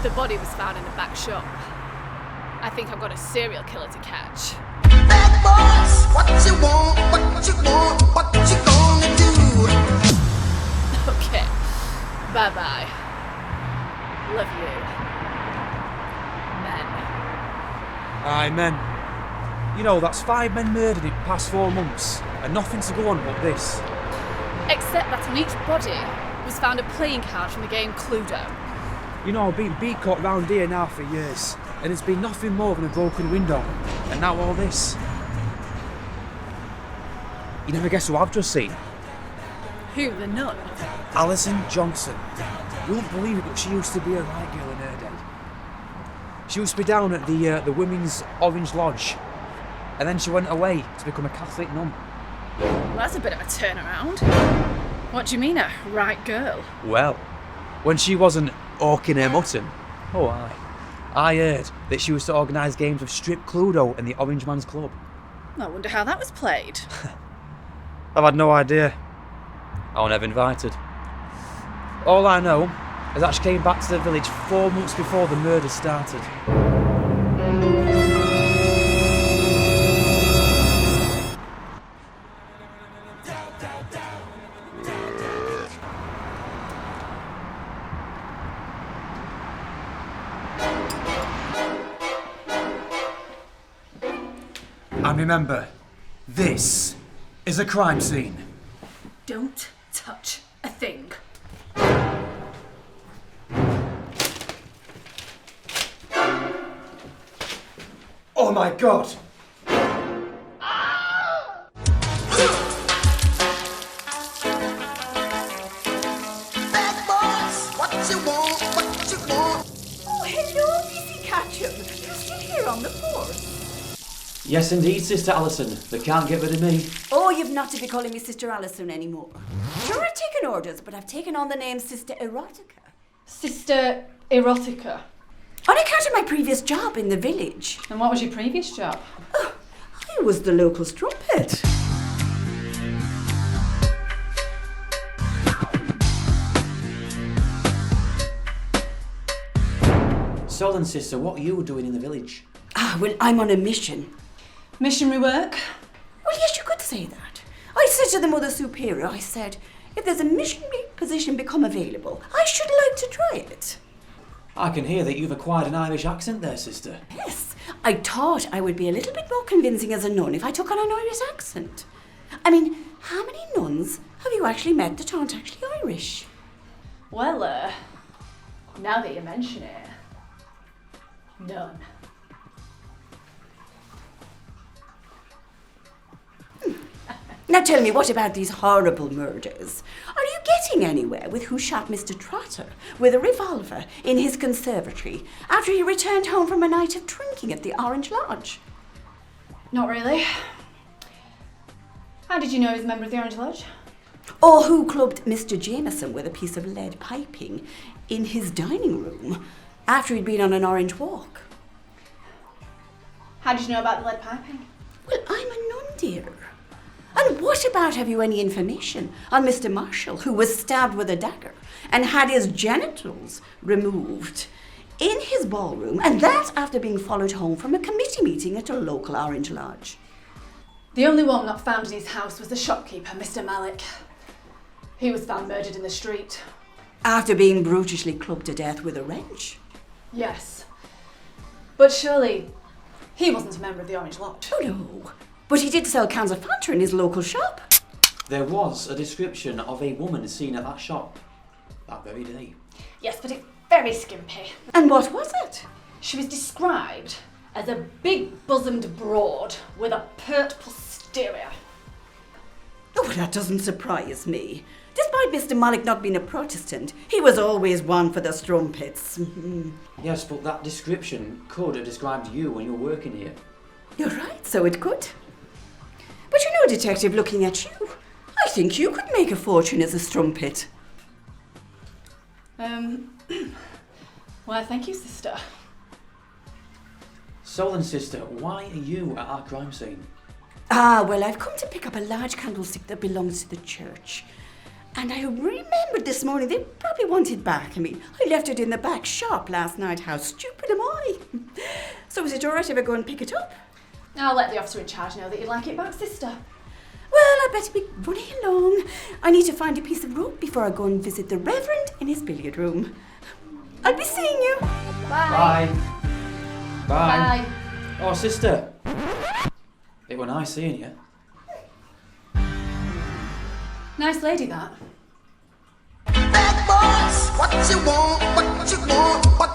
The body was found in the back shop. I think I've got a serial killer to catch. Bad boys, what you want, what you want, what you gonna do? Okay. Bye-bye. Love you. Men. Aye, men. You know, that's 5 men murdered in the past 4 months, and nothing to go on but this. Except that on each body was found a playing card from the game Cluedo. You know, I've been beat-caught round here now for years, and it's been nothing more than a broken window, and now all this. You never guess who I've just seen? Who, the nun? Alison Johnson. You won't believe it, but she used to be a right girl in her day. She used to be down at the Women's Orange Lodge, and then she went away to become a Catholic nun. Well, that's a bit of a turnaround. What do you mean, a right girl? Well, when she wasn't hawking her mutton, I heard that she used to organise games of strip Cluedo in the Orange Man's Club. I wonder how that was played. I've had no idea. I was never invited. All I know is that she came back to the village 4 months before the murder started. And remember, this is a crime scene. Don't touch a thing. Oh my god! Bad boys, what you want, what you want? Oh, hello, Missy Catchem. You're still here on the force. Yes, indeed, Sister Alinson. They can't get rid of me. Oh, you've not to be calling me Sister Alinson anymore. Sure, I've taken orders, but I've taken on the name Sister Erotica. Sister Erotica. On account of my previous job in the village. And what was your previous job? Oh, I was the local strumpet. So then, Sister, what are you doing in the village? Ah, well, I'm on a mission. Missionary work? Well, yes, you could say that. I said to the Mother Superior, I said, if there's a missionary position become available, I should like to try it. I can hear that you've acquired an Irish accent there, Sister. Yes, I thought I would be a little bit more convincing as a nun if I took on an Irish accent. I mean, how many nuns have you actually met that aren't actually Irish? Well, now that you mention it, none. Now tell me, what about these horrible murders? Are you getting anywhere with who shot Mr. Trotter with a revolver in his conservatory after he returned home from a night of drinking at the Orange Lodge? Not really. How did you know he was a member of the Orange Lodge? Or who clubbed Mr. Jameson with a piece of lead piping in his dining room after he'd been on an orange walk? How did you know about the lead piping? Well, I'm a nun, dear. And what about, have you any information on Mr. Marshall, who was stabbed with a dagger and had his genitals removed in his ballroom, and that after being followed home from a committee meeting at a local Orange Lodge? The only one not found in his house was the shopkeeper, Mr. Malik. He was found murdered in the street. After being brutally clubbed to death with a wrench? Yes. But surely he wasn't a member of the Orange Lodge. Oh no, but he did sell cans of Fanta in his local shop. There was a description of a woman seen at that shop that very day. Yes, but it's very skimpy. And what was it? She was described as a big-bosomed broad with a pert posterior. Oh, well, that doesn't surprise me. Despite Mr. Malik not being a Protestant, he was always one for the strumpets. Yes, but that description could have described you when you were working here. You're right, so it could. But you know, Detective, looking at you, I think you could make a fortune as a strumpet. Well, thank you, sister. So then, Sister, why are you at our crime scene? Ah, well, I've come to pick up a large candlestick that belongs to the church. And I remembered this morning they probably want it back. I mean, I left it in the back shop last night. How stupid am I? So is it all right if I go and pick it up? I'll let the officer in charge know that you'd like it back, sister. Well, I better be running along. I need to find a piece of rope before I go and visit the Reverend in his billiard room. I'll be seeing you. Bye. Bye. Bye. Oh, sister. It were nice seeing you. Nice lady, that. Bad boys, what you want, what you want, what